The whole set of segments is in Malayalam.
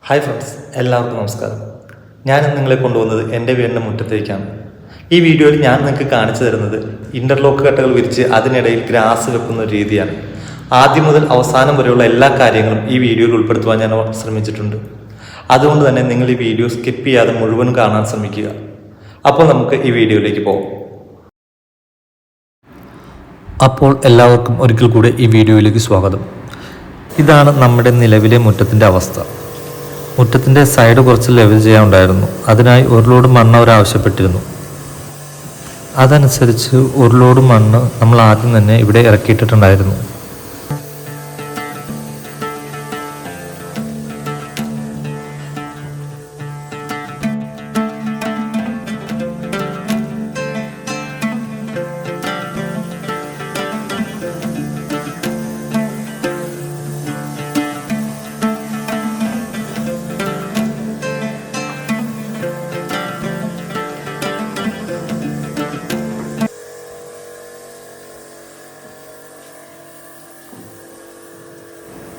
ഹായ് ഫ്രണ്ട്സ്, എല്ലാവർക്കും നമസ്കാരം. ഞാനും നിങ്ങളെ കൊണ്ടുവന്നത് എൻ്റെ വീടിൻ്റെ മുറ്റത്തേക്കാണ്. ഈ വീഡിയോയിൽ ഞാൻ നിങ്ങൾക്ക് കാണിച്ചു തരുന്നത് ഇൻ്റർലോക്ക് കട്ടകൾ വിരിച്ച് അതിനിടയിൽ ഗ്രാസ് വെക്കുന്ന ഒരു രീതിയാണ്. ആദ്യം മുതൽ അവസാനം വരെയുള്ള എല്ലാ കാര്യങ്ങളും ഈ വീഡിയോയിൽ ഉൾപ്പെടുത്തുവാൻ ഞാൻ ശ്രമിച്ചിട്ടുണ്ട്. അതുകൊണ്ട് തന്നെ നിങ്ങൾ ഈ വീഡിയോ സ്കിപ്പ് ചെയ്യാതെ മുഴുവൻ കാണാൻ ശ്രമിക്കുക. അപ്പോൾ നമുക്ക് ഈ വീഡിയോയിലേക്ക് പോകാം. അപ്പോൾ എല്ലാവർക്കും ഒരിക്കൽ കൂടെ ഈ വീഡിയോയിലേക്ക് സ്വാഗതം. ഇതാണ് നമ്മുടെ നിലവിലെ മുറ്റത്തിൻ്റെ അവസ്ഥ. മുറ്റത്തിൻ്റെ സൈഡ് കുറച്ച് ലെവൽ ചെയ്യാനുണ്ടായിരുന്നു. അതിനായി ഒരു ലോഡ് മണ്ണ് അവർ ആവശ്യപ്പെട്ടിരുന്നു. അതനുസരിച്ച് ഒരു ലോഡ് മണ്ണ് നമ്മൾ ആദ്യം തന്നെ ഇവിടെ ഇറക്കിയിട്ടിട്ടുണ്ടായിരുന്നു.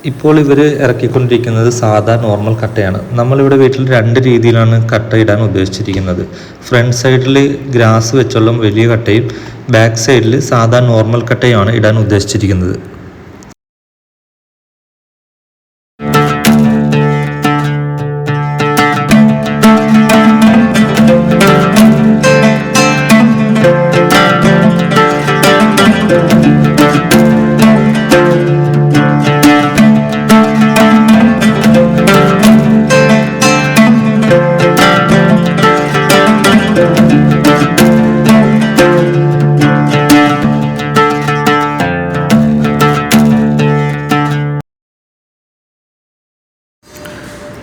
ഇപ്പോൾ ഇവർ ഇറക്കിക്കൊണ്ടിരിക്കുന്നത് സാധാ നോർമൽ കട്ടയാണ്. നമ്മളിവിടെ വീട്ടിൽ രണ്ട് രീതിയിലാണ് കട്ട ഇടാൻ ഉദ്ദേശിച്ചിരിക്കുന്നത്. ഫ്രണ്ട് സൈഡിൽ ഗ്രാസ് വെച്ചുള്ള വലിയ കട്ടയും ബാക്ക് സൈഡിൽ സാധാ നോർമൽ കട്ടയുമാണ് ഇടാൻ ഉദ്ദേശിച്ചിരിക്കുന്നത്.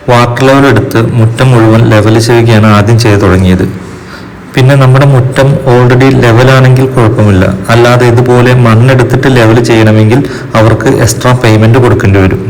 വാട്ടർ ലെവൽ എടുത്ത് മുറ്റം മുഴുവൻ ലെവൽ ചെയ്യുകയാണ് ആദ്യം ചെയ്തു തുടങ്ങിയത്. പിന്നെ നമ്മുടെ മുറ്റം ഓൾറെഡി ലെവലാണെങ്കിൽ കുഴപ്പമില്ല. അല്ലാതെ ഇതുപോലെ മണ്ണെടുത്തിട്ട് ലെവൽ ചെയ്യണമെങ്കിൽ അവർക്ക് എക്സ്ട്രാ പേയ്മെൻറ്റ് കൊടുക്കേണ്ടി വരും.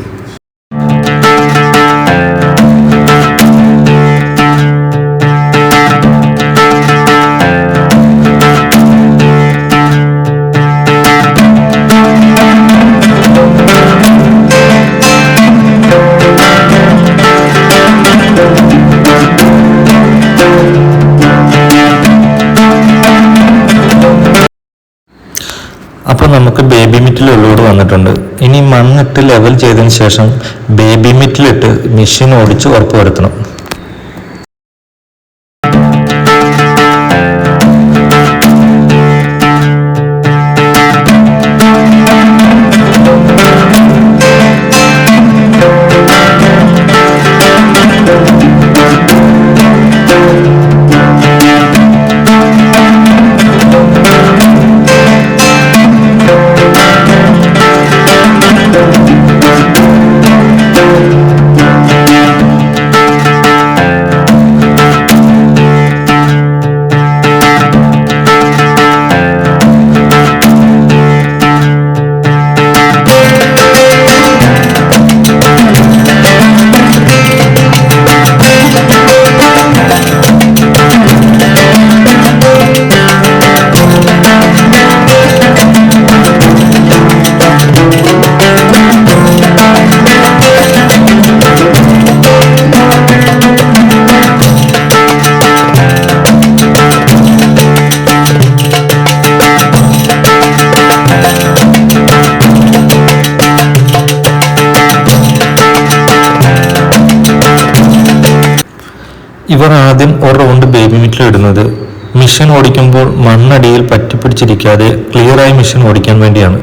അപ്പോൾ നമുക്ക് ബേബി മിറ്റിൽ ഉള്ളോട് വന്നിട്ടുണ്ട്. ഇനി മണ്ണിട്ട് ലെവൽ ചെയ്തതിന് ശേഷം ബേബി മിറ്റിലിട്ട് മെഷീൻ ഓടിച്ച് ഉറപ്പുവരുത്തണം. ഇവർ ആദ്യം ഒരു റൗണ്ട് ബേബി മിറ്റിൽ ഇടുന്നത് മിഷൻ ഓടിക്കുമ്പോൾ മണ്ണടിയിൽ പറ്റിപ്പിടിച്ചിരിക്കാതെ ക്ലിയറായി മിഷൻ ഓടിക്കാൻ വേണ്ടിയാണ്.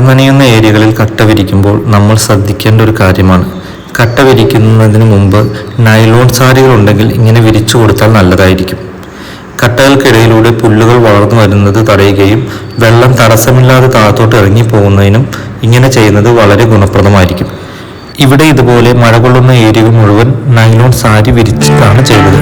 നനയുന്ന ഏരിയകളിൽ കട്ട വിരിക്കുമ്പോൾ നമ്മൾ ശ്രദ്ധിക്കേണ്ട ഒരു കാര്യമാണ്. കട്ട വിരിക്കുന്നതിന് മുമ്പ് നൈലോൺ സാരികൾ ഉണ്ടെങ്കിൽ ഇങ്ങനെ വിരിച്ചു കൊടുത്താൽ നല്ലതായിരിക്കും. കട്ടകൾക്കിടയിലൂടെ പുല്ലുകൾ വളർന്നു വരുന്നത് തടയുകയും വെള്ളം തടസ്സമില്ലാതെ താഴത്തോട്ട് ഇറങ്ങി പോകുന്നതിനും ഇങ്ങനെ ചെയ്യുന്നത് വളരെ ഗുണപ്രദമായിരിക്കും. ഇവിടെ ഇതുപോലെ മഴ കൊള്ളുന്ന ഏരിയകൾ മുഴുവൻ നൈലോൺ സാരി വിരിച്ചിട്ടാണ് ചെയ്തത്.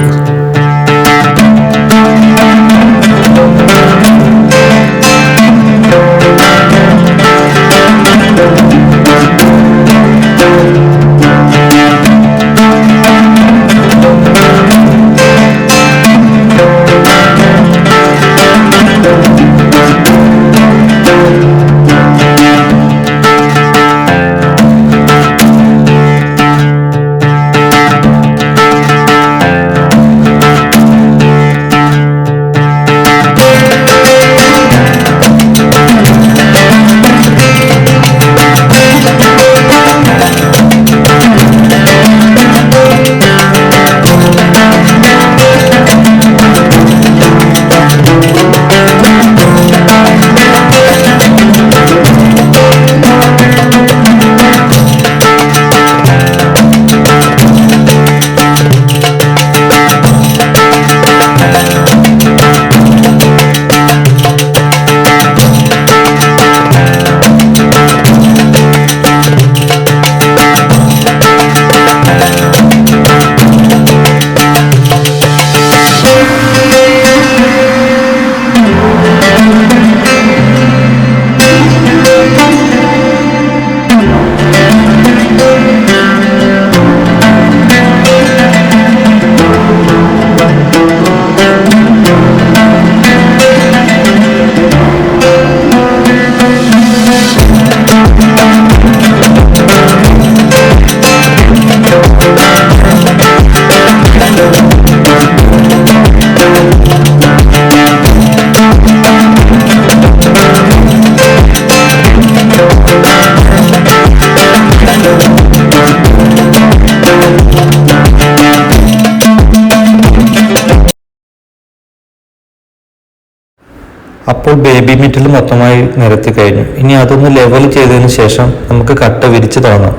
അപ്പോൾ ബേബി മെറ്റൽ മൊത്തമായി നിരത്തി കഴിഞ്ഞു. ഇനി അതൊന്ന് ലെവൽ ചെയ്തതിന് ശേഷം നമുക്ക് കട്ട വിരിച്ച് തുടങ്ങാം.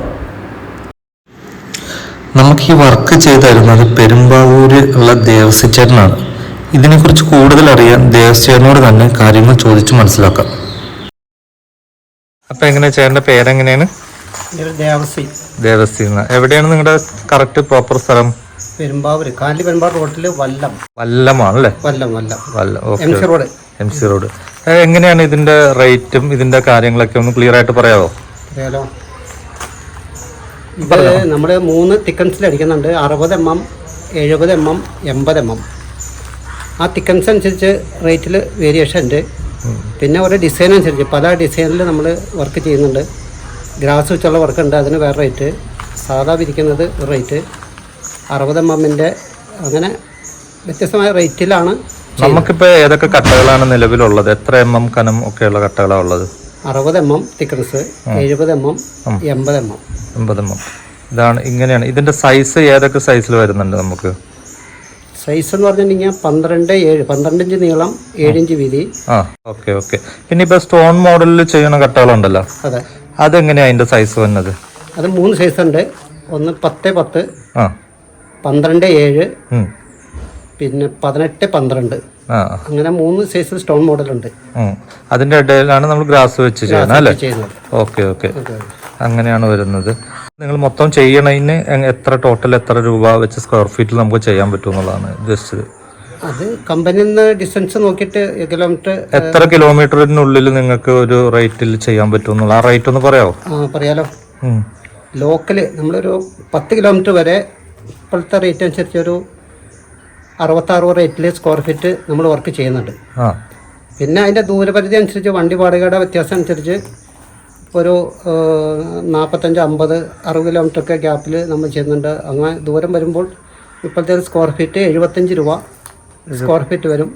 നമുക്ക് ഈ വർക്ക് ചെയ്ത് തരുന്നത് പെരുമ്പാവൂര് ഉള്ള ദേവസ്വചേട്ടനാണ്. ഇതിനെക്കുറിച്ച് കൂടുതൽ അറിയാൻ ദേവസ്വചേട്ടനോട് തന്നെ കാര്യങ്ങൾ ചോദിച്ചു മനസ്സിലാക്കാം. അപ്പൊ എങ്ങനെയാ ചേട്ടന്റെ പേരെങ്ങനെയാണ്? ദേവസ്വി. എവിടെയാണ് നിങ്ങളുടെ കറക്റ്റ് പ്രോപ്പർ സ്ഥലം? പെരുമ്പാവൂര്, കാലി പെരുമ്പാവൂർ റോഡില് വല്ലമാണല്ലേ? വല്ലം എം സി റോഡ്. എങ്ങനെയാണ് ഇതിന്റെ റേറ്റും ഇതിന്റെ കാര്യങ്ങളൊക്കെ ഒന്ന് ക്ലിയർ ആയിട്ട് പറയാമോ? ഇത് നമ്മള് 3 തിക്കൻസിൽ അടിക്കുന്നുണ്ട്. 60 mm, 70 mm, 80 mm. ആ തിക്കൻസ് അനുസരിച്ച് റേറ്റിൽ വേരിയേഷൻ ഉണ്ട്. പിന്നെ ഒരു ഡിസൈൻ അനുസരിച്ച് പല ഡിസൈനിൽ നമ്മൾ വർക്ക് ചെയ്യുന്നുണ്ട്. ഗ്രാസ് വെച്ചുള്ള വർക്ക് ഉണ്ട്, അതിന് വേറെ റേറ്റ്. സാധാ വിരിക്കുന്നത് ഒരു റേറ്റ്. 60 mm അങ്ങനെ വ്യത്യസ്തമായ റേറ്റിലാണ്. നമുക്കിപ്പോ ഏതൊക്കെ കട്ടകളാണ് നിലവിലുള്ളത്? എത്ര mm കനം ഒക്കെയുള്ള കട്ടകളാണ് ഉള്ളത്? 60 mm thickens, 70 mm, 80 mm. 80 mm. ഇതാണ് ഇങ്ങനെയാണ്. ഇതിന്റെ സൈസ് ഏതൊക്കെ സൈസിൽ വരുന്നുണ്ട് നമുക്ക്? സൈസ് എന്ന് പറഞ്ഞിട്ടുണ്ടെങ്കിൽ 12 ഇഞ്ച് നീളം, 7 ഇഞ്ച് വീതി. ഓക്കെ. പിന്നെ ഇപ്പൊ സ്റ്റോൺ മോഡലിൽ ചെയ്യുന്ന കട്ടകളുണ്ടല്ലോ, അതെ, അതെങ്ങനെയാ അതിന്റെ സൈസ് വന്നത്? അത് 3 സൈസ് ഉണ്ട്. ഒന്ന് 10-10, 12-7, പിന്നെ 18-12. അങ്ങനെ 3 സൈസിൽ സ്റ്റോൺ മോഡൽ ഉണ്ട്. അതിന്റെ ഇടയിലാണ് നമ്മൾ ഗ്രാസ് വെച്ച് ചെയ്യുന്നത് അല്ലേ? ഓക്കെ. അങ്ങനെയാണ് വരുന്നത്. നിങ്ങൾ മൊത്തം ചെയ്യണതിന് എത്ര രൂപ വെച്ച് സ്ക്വയർ ഫീറ്റിൽ നമുക്ക് ചെയ്യാൻ പറ്റും എന്നുള്ളതാണ് ഉദ്ദേശിച്ചത്. അത് കമ്പനിയിൽ നിന്ന് ഡിസ്റ്റൻസ് നോക്കിയിട്ട് എത്ര കിലോമീറ്ററിനുള്ളിൽ നിങ്ങൾക്ക് ഒരു റേറ്റിൽ ചെയ്യാൻ പറ്റും എന്നുള്ള ആ റേറ്റ് ഒന്ന് പറയാമോ? പറയാലോ. ലോക്കല് നമ്മളൊരു 10 കിലോമീറ്റർ വരെ ഇപ്പോഴത്തെ റേറ്റ് അനുസരിച്ച് ഒരു 66 റേറ്റിൽ സ്ക്വയർ ഫീറ്റ് നമ്മൾ വർക്ക് ചെയ്യുന്നുണ്ട്. പിന്നെ അതിൻ്റെ ദൂരപരിധി അനുസരിച്ച് വണ്ടി വാടകയുടെ വ്യത്യാസം അനുസരിച്ച് ഒരു 45, 50, 60 കിലോമീറ്റർ ഒക്കെ ഗ്യാപ്പിൽ നമ്മൾ ചെയ്യുന്നുണ്ട്. അങ്ങനെ ദൂരം വരുമ്പോൾ ഇപ്പോഴത്തെ ഒരു സ്ക്വയർ ഫീറ്റ് 75 രൂപ സ്ക്വയർ ഫീറ്റ് വരും.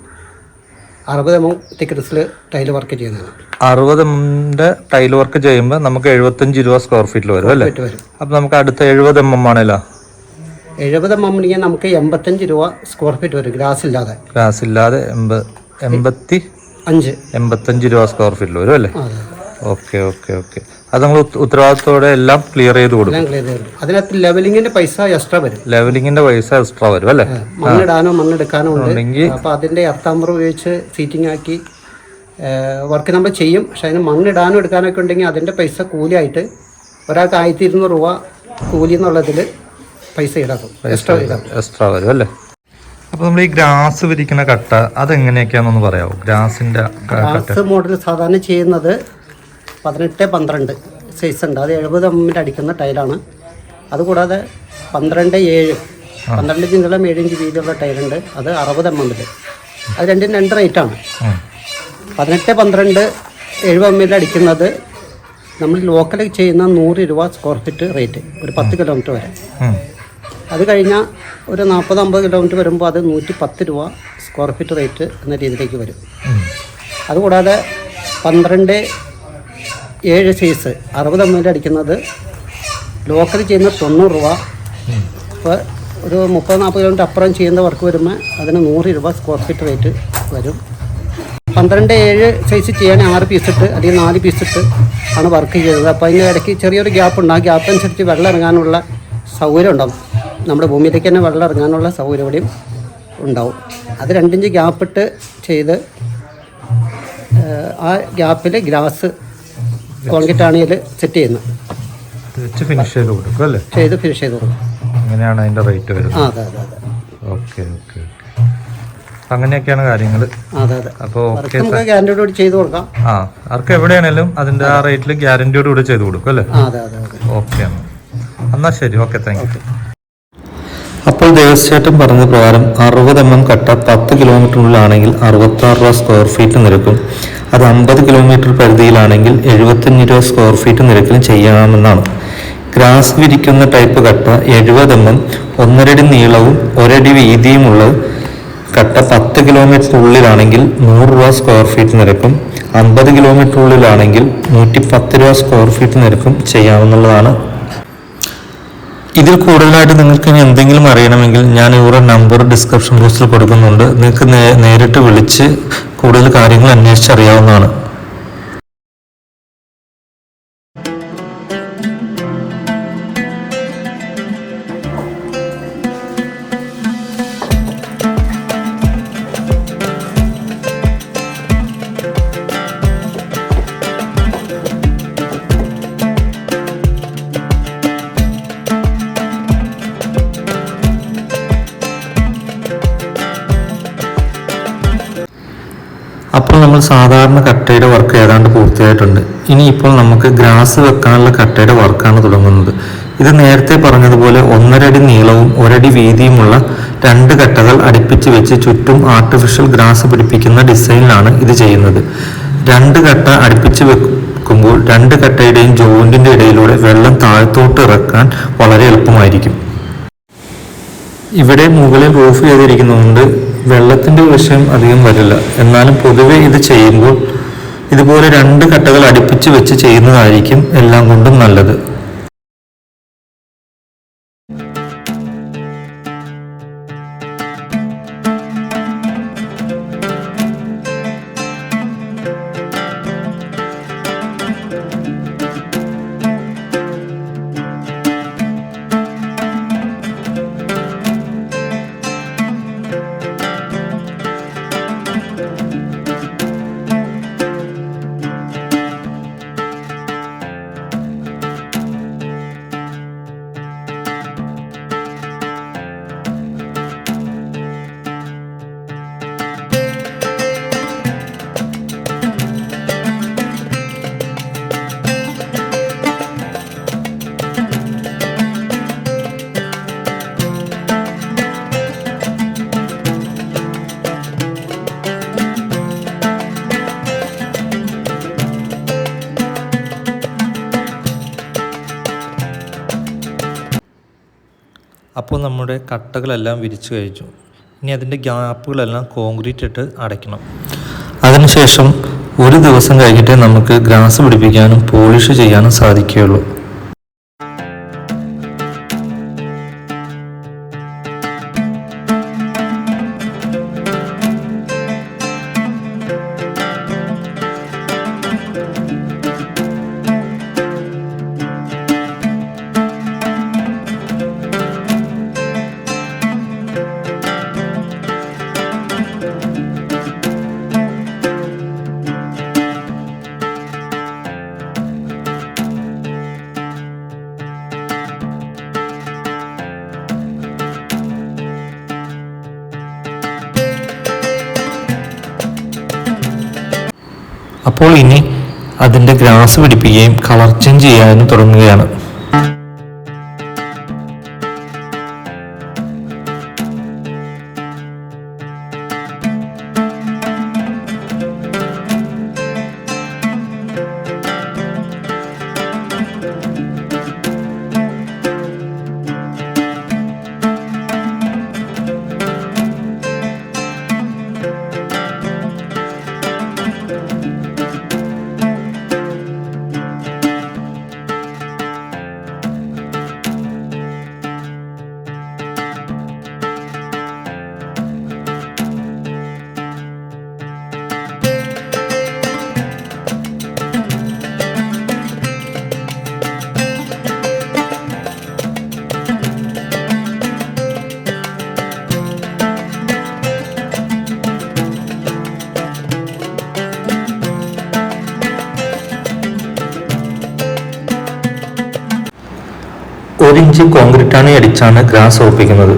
60 mm തിക്നെസ്സിൽ ടൈൽ വർക്ക് ചെയ്യുന്നതാണ്. 60 mm ടൈൽ വർക്ക് ചെയ്യുമ്പോൾ നമുക്ക് 75 രൂപ സ്ക്വയർ ഫീറ്റിൽ വരും അല്ലേ? അപ്പം നമുക്ക് അടുത്ത 70 mm ആണല്ലോ. 70 mm നമുക്ക് 85 രൂപ സ്ക്വയർ ഫീറ്റ് വരും, ഗ്രാസ് ഇല്ലാതെ. 85 രൂപ സ്ക്വയർ ഫീറ്റിൽ വരും അല്ലേ? Okay okay okay. അത് നമ്മൾ ഉത്തരവാദിത്തോടെ എല്ലാം ക്ലിയർ ചെയ്ത് കൊടുക്കും. എല്ലാം ക്ലിയർ ചെയ്തു. അതിനകത്ത് ലെവലിങ്ങിന്റെ പൈസ എക്സ്ട്രാ വരും. ലെവലിങ്ങിന്റെ പൈസ എക്സ്ട്രാ വരും അല്ലേ? മണ്ണിടാനോ മണ്ണെടുക്കാനോ ഉണ്ട്. അപ്പോൾ അതിന്റെ എർത്താമ്പർ ഉപയോഗിച്ച് സീറ്റിംഗ് ആക്കി വർക്ക് നമ്മൾ ചെയ്യും. പക്ഷെ അതിന് മണ്ണിടാനും എടുക്കാനൊക്കെ ഉണ്ടെങ്കിൽ അതിന്റെ പൈസ കൂലിയായിട്ട് ഒരാൾക്ക് 1200 രൂപ കൂലി എന്നുള്ളതിൽ പൈസ ഈടാക്കും, എക്സ്ട്രാ വരും അല്ലേ? അപ്പോൾ നമ്മൾ ഈ ഗ്രാസ് വിരിക്കുന്ന കട്ട അതെങ്ങനെയൊക്കെയാണെന്നൊന്ന് പറയാമോ? ഗ്രാസ് മോഡൽ സാധാരണ ചെയ്യുന്നത് 18-12 സൈസ് ഉണ്ട്. അത് 70 mm അടിക്കുന്ന ടൈലാണ്. അതുകൂടാതെ 12-7 12 നീളം 7 ഇഞ്ച് വീതിയുള്ള ടൈലുണ്ട്. അത് 60 mm. അത് രണ്ടും 2 റേറ്റാണ്. 18-12 70 mm അടിക്കുന്നത് നമ്മൾ ലോക്കൽ ചെയ്യുന്ന 100 രൂപ സ്ക്വയർ ഫീറ്റ് റേറ്റ്, ഒരു 10 കിലോമീറ്റർ വരെ. അത് കഴിഞ്ഞാൽ ഒരു 40-50 കിലോമീറ്റർ വരുമ്പോൾ അത് 110 രൂപ സ്ക്വയർ ഫീറ്റ് റേറ്റ് എന്ന രീതിയിലേക്ക് വരും. അതുകൂടാതെ 12-7 സൈസ് 60 mm അടിക്കുന്നത് ലോക്കൽ ചെയ്യുന്ന 90 രൂപ. ഇപ്പോൾ ഒരു 30-40 കിലോമീറ്റർ അപ്പുറം ചെയ്യുന്ന വർക്ക് വരുമ്പോൾ അതിന് 100 രൂപ സ്ക്വയർ ഫീറ്റ് റേറ്റ് വരും. 12-7 സൈസ് ചെയ്യാൻ 6 പീസിട്ട് അല്ലെങ്കിൽ 4 പീസിട്ട് ആണ് വർക്ക് ചെയ്തത്. അപ്പോൾ അതിൻ്റെ ഇടയ്ക്ക് ചെറിയൊരു ഗ്യാപ്പ് ഉണ്ട്. ആ ഗ്യാപ്പ് അനുസരിച്ച് വെള്ളം ഇറങ്ങാനുള്ള സൗകര്യം ഉണ്ടാവും. നമ്മുടെ ഭൂമിയിലേക്ക് തന്നെ വെള്ളം ഇറങ്ങാനുള്ള സൗകര്യം ഇവിടെയും ഉണ്ടാവും. അത് 2 ഇഞ്ച് ഗ്യാപ്പിട്ട് ചെയ്ത് ആ ഗ്യാപ്പിൽ ഗ്രാസ് കോൺക്രീറ്റ് ആണെങ്കിൽ സെറ്റ് ചെയ്യുന്നത് ഫിനിഷ് ചെയ്ത് കൊടുക്കും അല്ലേ? ചെയ്ത് ഫിനിഷ് ചെയ്ത് കൊടുക്കും. അങ്ങനെയാണ് അതിൻ്റെ റേറ്റ് വരുന്നത്. അതെ അതെ അതെ. Okay okay. അങ്ങനെയൊക്കെയാണ് കാര്യങ്ങൾ. അതെ അതെ. അപ്പോൾ നമുക്ക് ഗ്യാരണ്ടിയോട് ചെയ്ത് കൊടുക്കാം. അവർക്ക് എവിടെയാണെങ്കിലും അതിൻ്റെ ആ റേറ്റിൽ ഗ്യാരണ്ടിയോട് കൂടി ചെയ്ത് കൊടുക്കും അല്ലേ? അതെ അതെ അതെ. ഓക്കെ എന്നാൽ ശരി. Okay, thank you. അപ്പോൾ ദേവസ്വേട്ടൻ പറഞ്ഞ പ്രകാരം 60 mm കട്ട 10 കിലോമീറ്ററിനുള്ളിലാണെങ്കിൽ 66 രൂപ സ്ക്വയർ ഫീറ്റ് നിരക്കും, അത് 50 കിലോമീറ്റർ പരിധിയിലാണെങ്കിൽ 75 രൂപ സ്ക്വയർ ഫീറ്റ് നിരക്കിലും ചെയ്യാമെന്നാണ്. ഗ്രാസ് വിരിക്കുന്ന ടൈപ്പ് കട്ട 70 mm 1.5 അടി നീളവും 1 അടി വീതിയുമുള്ള കട്ട 10 കിലോമീറ്ററിനുള്ളിലാണെങ്കിൽ 100 രൂപ സ്ക്വയർ ഫീറ്റ് നിരക്കും, 50 കിലോമീറ്ററിനുള്ളിലാണെങ്കിൽ 110 രൂപ സ്ക്വയർ ഫീറ്റ് നിരക്കും ചെയ്യാവുന്നതാണ്. ഇതിൽ കൂടുതലായിട്ട് നിങ്ങൾക്ക് ഇനി എന്തെങ്കിലും അറിയണമെങ്കിൽ ഞാൻ ഇവരുടെ നമ്പർ ഡിസ്ക്രിപ്ഷൻ ബോക്സിൽ കൊടുക്കുന്നുണ്ട്. നിങ്ങൾക്ക് നേരിട്ട് വിളിച്ച് കൂടുതൽ കാര്യങ്ങൾ അന്വേഷിച്ചറിയാവുന്നതാണ്. അപ്പോൾ നമ്മൾ സാധാരണ കട്ടയുടെ വർക്ക് ഏതാണ്ട് പൂർത്തിയായിട്ടുണ്ട്. ഇനിയിപ്പോൾ നമുക്ക് ഗ്രാസ് വെക്കാനുള്ള കട്ടയുടെ വർക്കാണ് തുടങ്ങുന്നത്. ഇത് നേരത്തെ പറഞ്ഞതുപോലെ 1.5 അടി നീളവും 1 അടി വീതിയുമുള്ള 2 കട്ടകൾ അടുപ്പിച്ച് വെച്ച് ചുറ്റും ആർട്ടിഫിഷ്യൽ ഗ്രാസ് പിടിപ്പിക്കുന്ന ഡിസൈനിലാണ് ഇത് ചെയ്യുന്നത്. 2 കട്ട അടുപ്പിച്ച് വെക്കുമ്പോൾ 2 കട്ടയുടെയും ജോയിന്റിന്റെ ഇടയിലൂടെ വെള്ളം താഴത്തോട്ട് ഇറക്കാൻ വളരെ എളുപ്പമായിരിക്കും. ഇവിടെ മുകളിൽ റൂഫ് ചെയ്തിരിക്കുന്നതുകൊണ്ട് വെള്ളത്തിന്റെ വിഷയം അധികം വരില്ല. എന്നാലും പൊതുവെ ഇത് ചെയ്യുമ്പോൾ ഇതുപോലെ 2 കട്ടകൾ അടുപ്പിച്ച് വെച്ച് ചെയ്യുന്നതായിരിക്കും എല്ലാം കൊണ്ടും നല്ലത്. അപ്പോൾ നമ്മുടെ കട്ടകളെല്ലാം വിരിച്ചു കഴിഞ്ഞു. ഇനി അതിൻ്റെ ഗ്യാപ്പുകളെല്ലാം കോൺക്രീറ്റ് ഇട്ട് അടയ്ക്കണം. അതിനുശേഷം 1 ദിവസം കഴിഞ്ഞിട്ടേ നമുക്ക് ഗ്രാസ് പിടിപ്പിക്കാനും പോളിഷ് ചെയ്യാനും സാധിക്കുകയുള്ളൂ. അപ്പോൾ ഇനി അതിൻ്റെ ഗ്രാസ് പിടിപ്പിക്കുകയും കളർ ചേഞ്ച് ചെയ്യാനും തുടങ്ങുകയാണ്. ഒരു ഇഞ്ച് കോൺക്രീറ്റ് ആണി അടിച്ചാണ് ഗ്രാസ് ഉറപ്പിക്കുന്നത്.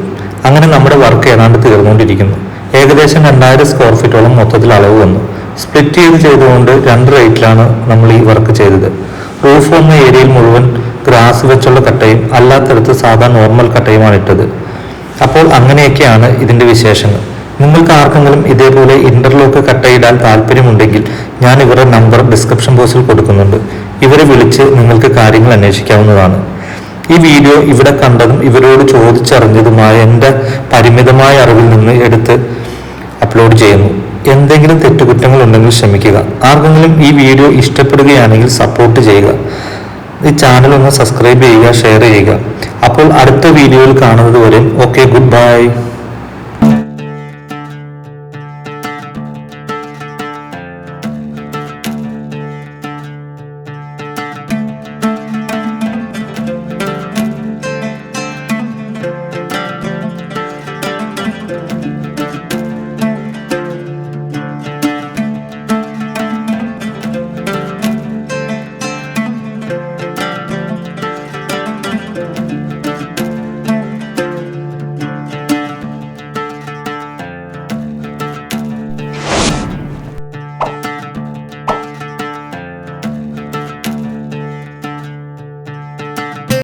അങ്ങനെ നമ്മുടെ വർക്ക് ഏതാണ്ട് തീർന്നുകൊണ്ടിരിക്കുന്നു. ഏകദേശം 2000 സ്ക്വയർ ഫീറ്റോളം മൊത്തത്തിൽ അളവ് വന്നു. സ്പ്ലിറ്റ് ചെയ്തുകൊണ്ട് 2 റേറ്റിലാണ് നമ്മൾ ഈ വർക്ക് ചെയ്തത്. റൂഫ് വന്ന ഏരിയയിൽ മുഴുവൻ ഗ്രാസ് വെച്ചുള്ള കട്ടയും അല്ലാത്തടത്ത് സാധാ നോർമൽ കട്ടയുമാണ് ഇട്ടത്. അപ്പോൾ അങ്ങനെയൊക്കെയാണ് ഇതിന്റെ വിശേഷങ്ങൾ. നിങ്ങൾക്ക് ആർക്കെങ്കിലും ഇതേപോലെ ഇന്റർലോക്ക് കട്ടയിടാൻ താല്പര്യമുണ്ടെങ്കിൽ ഞാൻ ഇവരുടെ നമ്പർ ഡിസ്ക്രിപ്ഷൻ ബോക്സിൽ കൊടുക്കുന്നുണ്ട്. ഇവരെ വിളിച്ച് നിങ്ങൾക്ക് കാര്യങ്ങൾ അന്വേഷിക്കാവുന്നതാണ്. ഈ വീഡിയോ ഇവിടെ കണ്ടതും ഇവരോട് ചോദിച്ചറിഞ്ഞതുമായ എൻ്റെ പരിമിതമായ അറിവിൽ നിന്ന് എടുത്ത് അപ്ലോഡ് ചെയ്യുന്നു. എന്തെങ്കിലും തെറ്റുകുറ്റങ്ങൾ ഉണ്ടെങ്കിൽ ക്ഷമിക്കുക. ആർക്കെങ്കിലും ഈ വീഡിയോ ഇഷ്ടപ്പെടുകയാണെങ്കിൽ സപ്പോർട്ട് ചെയ്യുക. ഈ ചാനൽ ഒന്ന് സബ്സ്ക്രൈബ് ചെയ്യുക, ഷെയർ ചെയ്യുക. അപ്പോൾ അടുത്ത വീഡിയോയിൽ കാണുന്നത് വരെ ഓക്കെ, ഗുഡ് ബൈ.